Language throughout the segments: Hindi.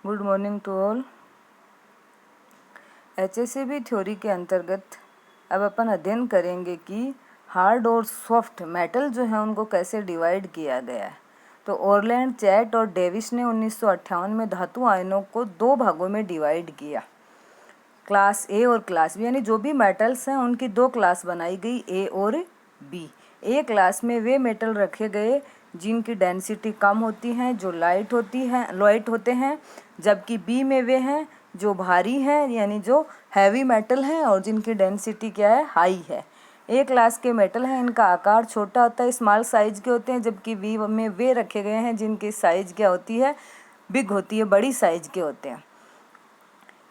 Good morning to all. HACCP theory के अंतर्गत अब अपन अध्ययन करेंगे कि हार्ड और सॉफ्ट मेटल जो है उनको कैसे डिवाइड किया गया है। तो ऑरलैंड, चैट और डेविस ने 1958 में धातु आयनों को दो भागों में डिवाइड किया, क्लास ए और क्लास बी, यानी जो भी मेटल्स हैं उनकी दो क्लास बनाई गई, ए और बी। ए क्लास में वे मेटल रखे गए जिनकी डेंसिटी कम होती हैं, जो लाइट होते हैं, जबकि बी में वे हैं जो भारी हैं, यानी जो हैवी मेटल हैं और जिनकी डेंसिटी क्या है, हाई है। ए क्लास के मेटल हैं, इनका आकार छोटा होता है, स्मॉल साइज के होते हैं, जबकि बी में वे रखे गए हैं जिनकी साइज क्या होती है, बिग होती है, बड़ी साइज के होते हैं।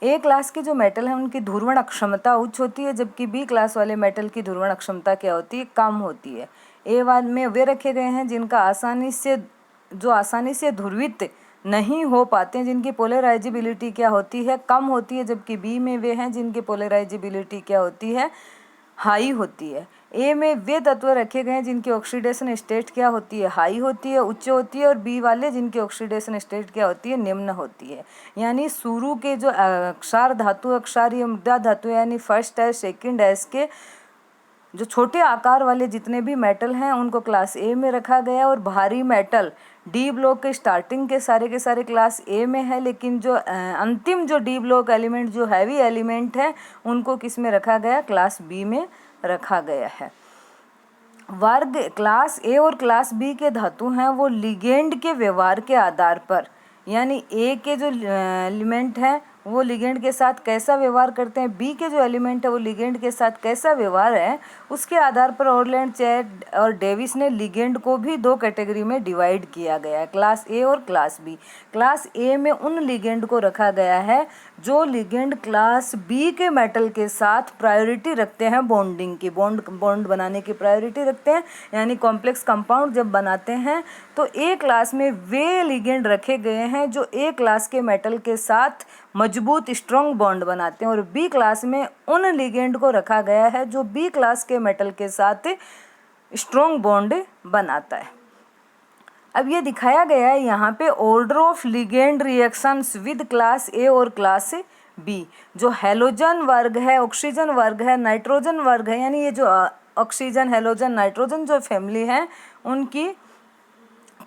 ए क्लास के जो मेटल हैं उनकी ध्रुवण अक्षमता उच्च होती है, जबकि बी क्लास वाले मेटल की ध्रुवण अक्षमता क्या होती है, कम होती है। ए वाले में वे रखे गए हैं जिनका आसानी से ध्रुवित नहीं हो पाते हैं, जिनकी पोलराइजेबिलिटी क्या होती है, कम होती है, जबकि बी में वे हैं जिनकी पोलराइजेबिलिटी क्या होती है, हाई होती है। ए में वे तत्व रखे गए हैं जिनकी ऑक्सीडेशन स्टेट क्या होती है, हाई होती है, उच्च होती है, और बी वाले जिनकी ऑक्सीडेशन स्टेट क्या होती है, निम्न होती है। यानी शुरू के जो क्षार धातु, क्षारीय मृदा धातु, यानी फर्स्ट है, सेकंड है, इसके जो छोटे आकार वाले जितने भी मेटल हैं उनको क्लास ए में रखा गया, और भारी मेटल डी ब्लॉक के स्टार्टिंग के सारे क्लास ए में है, लेकिन जो अंतिम जो डी ब्लॉक एलिमेंट, जो हैवी एलिमेंट है, उनको किस में रखा गया, क्लास बी में रखा गया है। वर्ग क्लास ए और क्लास बी के धातु हैं वो लिगेंड के व्यवहार के आधार पर, यानी ए के जो एलिमेंट हैं वो लिगेंड के साथ कैसा व्यवहार करते हैं, बी के जो एलिमेंट है वो लिगेंड के साथ कैसा व्यवहार है, उसके आधार पर ऑरलैंड, चैट और डेविस ने लिगेंड को भी दो कैटेगरी में डिवाइड किया गया है, क्लास ए और क्लास बी। क्लास ए में उन लिगेंड को रखा गया है जो लिगेंड क्लास बी के मेटल के साथ प्रायोरिटी रखते हैं, बॉन्डिंग की, बॉन्ड बनाने की प्रायोरिटी रखते हैं, यानी कॉम्प्लेक्स कंपाउंड जब बनाते हैं तो ए क्लास में वे लिगेंड रखे गए हैं जो ए क्लास के मेटल के साथ मजबूत स्ट्रॉन्ग बॉन्ड बनाते हैं, और बी क्लास में उन लिगेंड को रखा गया है जो बी क्लास के मेटल के साथ स्ट्रॉन्ग बॉन्ड बनाता है। अब ये दिखाया गया है यहाँ पे order of ligand reactions with class A और क्लास बी। जो हेलोजन वर्ग है, ऑक्सीजन वर्ग है, नाइट्रोजन वर्ग है, यानी ये जो ऑक्सीजन, हेलोजन, नाइट्रोजन जो फैमिली है उनकी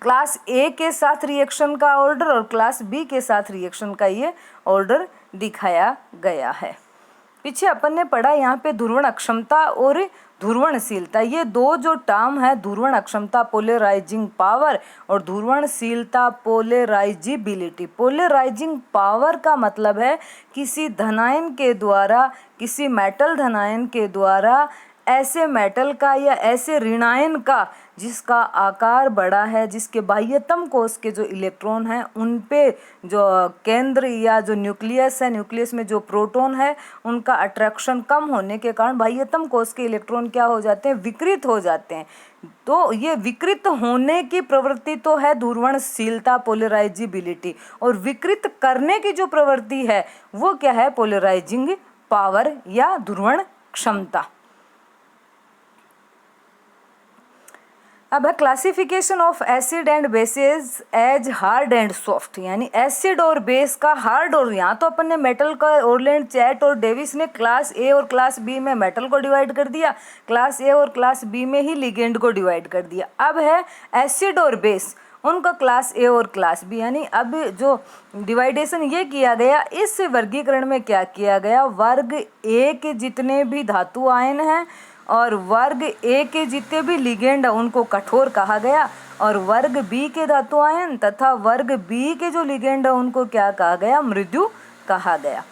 क्लास ए के साथ रिएक्शन का ऑर्डर और क्लास बी के साथ रिएक्शन का ये ऑर्डर दिखाया गया है। पीछे अपन ने पढ़ा यहाँ पे ध्रुवण अक्षमता और ध्रुवणशीलता, ये दो जो टर्म है, ध्रुवण अक्षमता पोलराइजिंग पावर और ध्रुवणशीलता पोलराइजिबिलिटी। पोलराइजिंग पावर का मतलब है किसी धनायन के द्वारा, किसी मेटल धनायन के द्वारा ऐसे मेटल का या ऐसे ऋणायन का जिसका आकार बड़ा है, जिसके बाह्यतम कोश के जो इलेक्ट्रॉन हैं उन पे जो केंद्र या जो न्यूक्लियस है, न्यूक्लियस में जो प्रोटॉन है उनका अट्रैक्शन कम होने के कारण बाह्यतम कोश के इलेक्ट्रॉन क्या हो जाते हैं, विकृत हो जाते हैं। तो ये विकृत होने की प्रवृत्ति तो है ध्रुवणशीलता पोलराइजिबिलिटी, और विकृत करने की जो प्रवृत्ति है वो क्या है, पोलराइजिंग पावर या ध्रुवण क्षमता। अब है classification of acid and bases as hard and soft, यानी एसिड और बेस का हार्ड, और यहाँ तो अपन ने मेटल का ऑरलैंड, चैट और डेविस ने क्लास ए और क्लास बी में मेटल को डिवाइड कर दिया, क्लास ए और क्लास बी में ही लिगेंड को डिवाइड कर दिया। अब है एसिड और बेस, उनका क्लास ए और क्लास बी, यानी अब जो डिवाइडेशन ये किया गया, इस वर्गीकरण में क्या किया गया, वर्ग ए के जितने भी धातु आयन हैं और वर्ग ए के जितने भी लिगेंड उनको कठोर कहा गया, और वर्ग बी के धातु आयन तथा वर्ग बी के जो लिगेंड है उनको क्या कहा गया, मृदु कहा गया।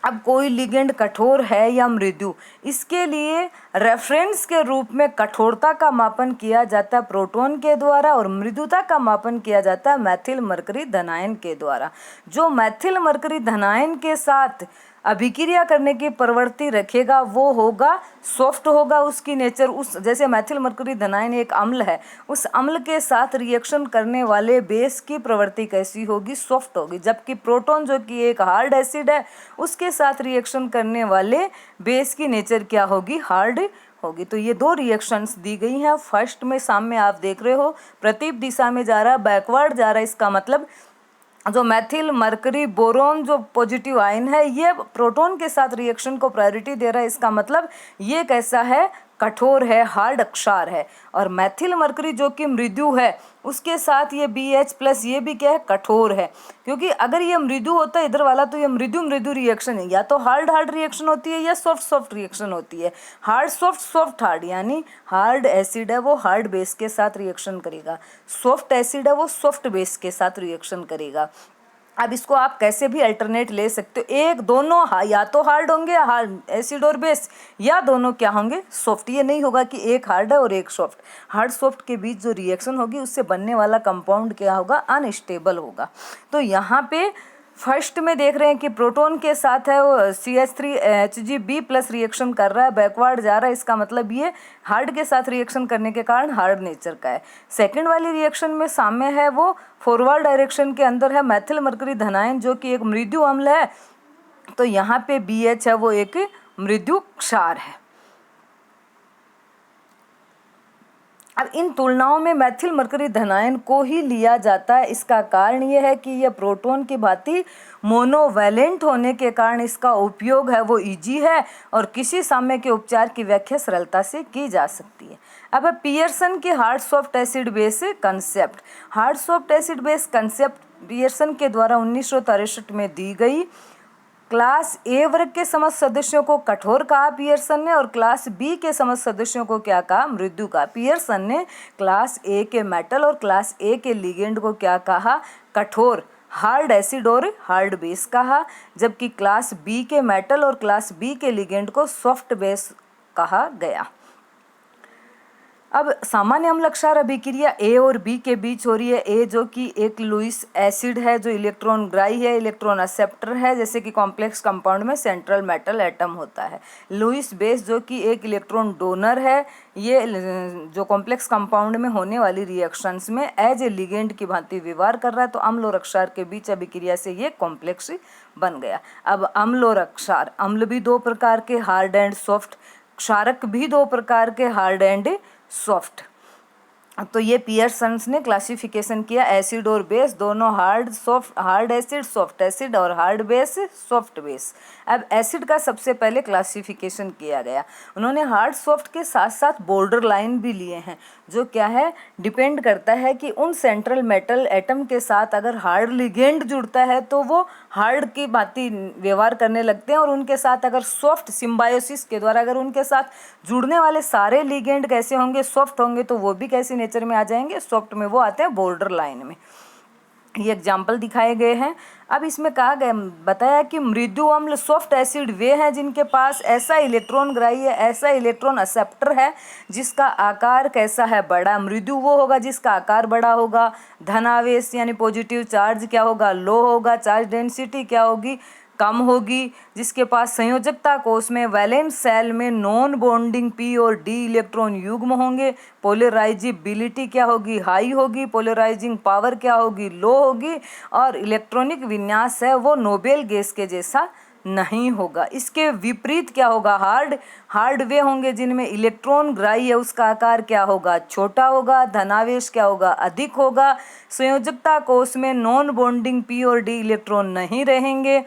अब कोई लिगेंड कठोर है या मृदु, इसके लिए रेफरेंस के रूप में कठोरता का मापन किया जाता है प्रोटॉन के द्वारा, और मृदुता का मापन किया जाता है मैथिल मरकरी धनायन के द्वारा। जो मैथिल मरकरी धनायन के साथ अभिक्रिया करने की प्रवृत्ति रखेगा वो होगा सॉफ्ट होगा, उसकी नेचर, उस जैसे मैथिल मरकरी धनायन एक अम्ल है, उस अम्ल के साथ रिएक्शन करने वाले बेस की प्रवृत्ति कैसी होगी, सॉफ्ट होगी, जबकि प्रोटॉन जो कि एक हार्ड एसिड है उसके साथ रिएक्शन करने वाले बेस की नेचर क्या होगी, हार्ड होगी। तो ये दो रिएक्शंस दी गई हैं। फर्स्ट में सामने आप देख रहे हो प्रतीप दिशा में जा रहा है, बैकवर्ड जा रहा है, इसका मतलब जो मैथिल मरकरी बोरोन जो पॉजिटिव आयन है ये प्रोटॉन के साथ रिएक्शन को प्रायोरिटी दे रहा है। इसका मतलब ये कैसा है, कठोर है, हार्ड क्षार है। और मैथिल मरकरी जो कि मृदु है उसके साथ ये BH+ ये भी क्या है, कठोर है। क्योंकि अगर ये मृदु होता है इधर वाला तो ये मृदु मृदु रिएक्शन है, या तो हार्ड रिएक्शन होती है या सॉफ्ट रिएक्शन होती है। हार्ड सॉफ्ट हार्ड, यानी हार्ड एसिड है वो हार्ड बेस के साथ रिएक्शन करेगा, सॉफ्ट एसिड है वो सॉफ्ट बेस के साथ रिएक्शन करेगा। अब इसको आप कैसे भी अल्टरनेट ले सकते हो, एक दोनों या तो हार्ड होंगे हार्ड एसिड और बेस, या दोनों क्या होंगे, सॉफ्ट। ये नहीं होगा कि एक हार्ड है और एक सॉफ्ट। हार्ड सॉफ्ट के बीच जो रिएक्शन होगी उससे बनने वाला कंपाउंड क्या होगा, अनस्टेबल होगा। तो यहाँ पे फर्स्ट में देख रहे हैं कि प्रोटॉन के साथ है वो CH3Hg+ रिएक्शन कर रहा है, बैकवर्ड जा रहा है। इसका मतलब ये हार्ड के साथ रिएक्शन करने के कारण हार्ड नेचर का है। सेकंड वाली रिएक्शन में साम्य है वो फॉरवर्ड डायरेक्शन के अंदर है, मैथिल मरकरी धनायन जो कि एक मृदु अम्ल है। तो यहाँ पे BH है वो एक मृदु क्षार है। अब इन तुलनाओं में मैथिल मरकरी धनायन को ही लिया जाता है। इसका कारण ये है कि यह प्रोटॉन की भांति मोनोवैलेंट होने के कारण इसका उपयोग है वो इजी है और किसी साम्य के उपचार की व्याख्या सरलता से की जा सकती है। अब है पियर्सन की hard soft acid base concept. Hard soft acid base concept Pearson के द्वारा 1963 में दी गई। क्लास ए वर्ग के समस्त सदस्यों को कठोर कहा पियर्सन ने, और क्लास बी के समस्त सदस्यों को क्या कहा, मृदु कहा। पियर्सन ने क्लास ए के मेटल और क्लास ए के लिगेंड को क्या कहा, कठोर हार्ड एसिड और हार्ड बेस कहा, जबकि क्लास बी के मेटल और क्लास बी के लिगेंड को सॉफ्ट बेस कहा गया। अब सामान्य अम्ल क्षार अभिक्रिया ए और बी के बीच हो रही है। ए जो कि एक लुईस एसिड है जो इलेक्ट्रॉन ग्राही है, इलेक्ट्रॉन एक्सेप्टर है, जैसे कि कॉम्प्लेक्स कंपाउंड में सेंट्रल मेटल एटम होता है। लुईस बेस जो कि एक इलेक्ट्रॉन डोनर है, ये जो कॉम्प्लेक्स कंपाउंड में होने वाली रिएक्शंस में एज ए लिगेंड की भांति व्यवहार कर रहा है। तो अम्ल और क्षार के बीच अभिक्रिया से ये कॉम्प्लेक्स बन गया। अब अम्ल और क्षार, अम्ल भी दो प्रकार के हार्ड एंड सॉफ्ट, क्षारक भी दो प्रकार के हार्ड एंड सॉफ्ट। तो ये पियर्सन्स ने क्लासिफिकेशन किया, एसिड और बेस दोनों हार्ड एसिड, सॉफ्ट एसिड और हार्ड बेस, सॉफ्ट बेस। अब एसिड का सबसे पहले क्लासिफिकेशन किया गया। उन्होंने हार्ड सॉफ्ट के साथ साथ बॉर्डर लाइन भी लिए हैं, जो क्या है, डिपेंड करता है कि उन सेंट्रल मेटल एटम के साथ अगर हार्ड लिगेंड जुड़ता है तो वो हार्ड की भांति व्यवहार करने लगते हैं, और उनके साथ अगर सॉफ्ट सिम्बायोसिस के द्वारा अगर उनके साथ जुड़ने वाले सारे लिगेंड कैसे होंगे, सॉफ्ट होंगे, तो वो भी कैसे नेचर में आ जाएंगे, सॉफ्ट में। वो आते हैं बॉर्डर लाइन में। ये एग्जाम्पल दिखाए गए हैं। अब इसमें कहा गया, बताया कि मृदु अम्ल सॉफ्ट एसिड वे हैं जिनके पास ऐसा इलेक्ट्रॉन ग्राही है, ऐसा इलेक्ट्रॉन एक्सेप्टर है जिसका आकार कैसा है, बड़ा। मृदु वो होगा जिसका आकार बड़ा होगा, धनावेश यानी पॉजिटिव चार्ज क्या होगा, लो होगा, चार्ज डेंसिटी क्या होगी, कम होगी, जिसके पास संयोजकता कोष में वैलेंस सेल में नॉन बॉन्डिंग p और d इलेक्ट्रॉन युग्म होंगे। पोलराइजिबिलिटी क्या होगी, हाई होगी, पोलराइजिंग पावर क्या होगी, लो होगी, और इलेक्ट्रॉनिक विन्यास है वो नोबेल गैस के जैसा नहीं होगा। इसके विपरीत क्या होगा, हार्ड वे होंगे जिनमें इलेक्ट्रॉन ग्राही है, उसका आकार क्या होगा, छोटा होगा, धनावेश क्या होगा, अधिक होगा, संयोजकता कोष में नॉन बॉन्डिंग p और d इलेक्ट्रॉन नहीं रहेंगे,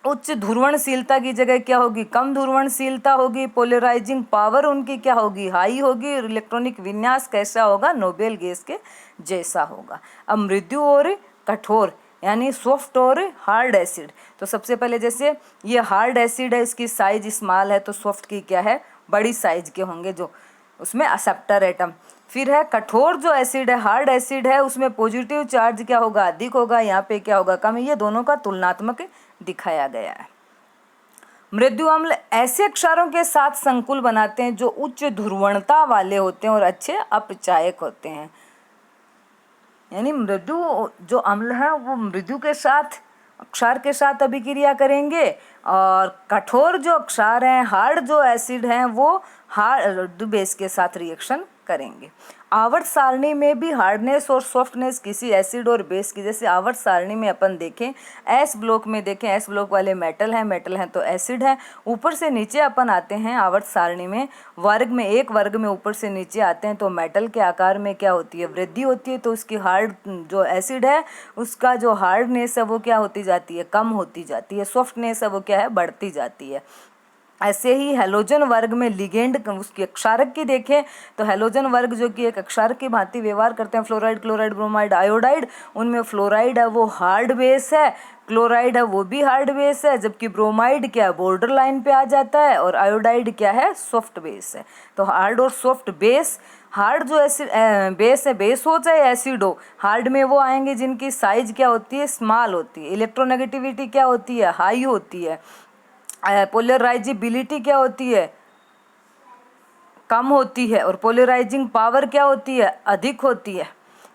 उच्च ध्रुवणशीलता की जगह क्या होगी, कम ध्रुवणशीलता होगी, पोलराइजिंग पावर उनकी क्या होगी, हाई होगी, इलेक्ट्रॉनिक विन्यास कैसा होगा, नोबेल गैस के जैसा होगा। अब मृदु और कठोर यानी सॉफ्ट और हार्ड एसिड। तो सबसे पहले जैसे ये हार्ड एसिड है, इसकी साइज स्मॉल है, तो सॉफ्ट की क्या है, बड़ी साइज के होंगे जो उसमें एक्सेप्टर एटम। फिर है कठोर जो एसिड है, हार्ड एसिड है, उसमें पॉजिटिव चार्ज क्या होगा, अधिक होगा, यहाँ पे क्या होगा, कम। ये दोनों का तुलनात्मक दिखाया गया है। मृदु अम्ल ऐसे क्षारों के साथ संकुल बनाते हैं जो उच्च ध्रुवणता वाले होते हैं और अच्छे अपचायक होते हैं। यानी मृदु जो अम्ल है वो मृदु के साथ, क्षार के साथ अभिक्रिया करेंगे, और कठोर जो क्षार हैं, हार्ड जो एसिड हैं, वो हार्ड बेस के साथ रिएक्शन करेंगे। आवर्त सारणी में भी हार्डनेस और सॉफ्टनेस किसी एसिड और बेस की, जैसे आवर्त सारणी में अपन देखें एस ब्लॉक में देखें, एस ब्लॉक वाले मेटल हैं तो एसिड है। ऊपर से नीचे अपन आते हैं आवर्त सारणी में वर्ग में, एक वर्ग में ऊपर से नीचे आते हैं तो मेटल के आकार में क्या होती है, वृद्धि होती है। तो उसकी हार्ड जो एसिड है उसका जो हार्डनेस है वो क्या होती जाती है, कम होती जाती है। सॉफ्टनेस है वो क्या है, बढ़ती जाती है। ऐसे ही हैलोजन वर्ग में लिगेंड उसकी क्षारक की देखें तो हैलोजन वर्ग जो कि एक क्षारक की भांति व्यवहार करते हैं, फ्लोराइड, क्लोराइड, ब्रोमाइड, आयोडाइड, उनमें फ्लोराइड है वो हार्ड बेस है, क्लोराइड है वो भी हार्ड बेस है, जबकि ब्रोमाइड क्या है, बॉर्डर लाइन पे आ जाता है, और आयोडाइड क्या है, सॉफ्ट बेस है। तो हार्ड और सॉफ्ट बेस, हार्ड जो एसिड बेस है, बेस हो चाहे एसिड हो, हार्ड में वो आएंगे जिनकी साइज क्या होती है, स्मॉल होती है, इलेक्ट्रोनेगेटिविटी क्या होती है, हाई होती है, पोलराइजिबिलिटी क्या होती है, कम होती है, और पोलराइजिंग पावर क्या होती है, अधिक होती है।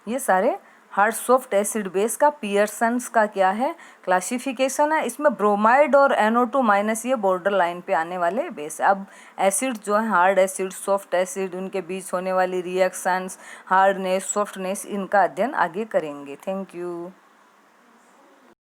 ये सारे हार्ड सॉफ्ट एसिड बेस का पियर्सन्स का क्या है, क्लासिफिकेशन है। इसमें ब्रोमाइड और NO2- ये बॉर्डर लाइन पे आने वाले बेस है। अब एसिड जो है, हार्ड एसिड, सॉफ्ट एसिड, उनके बीच होने वाली रिएक्शंस, हार्डनेस, सॉफ्टनेस, इनका अध्ययन आगे करेंगे। Thank you.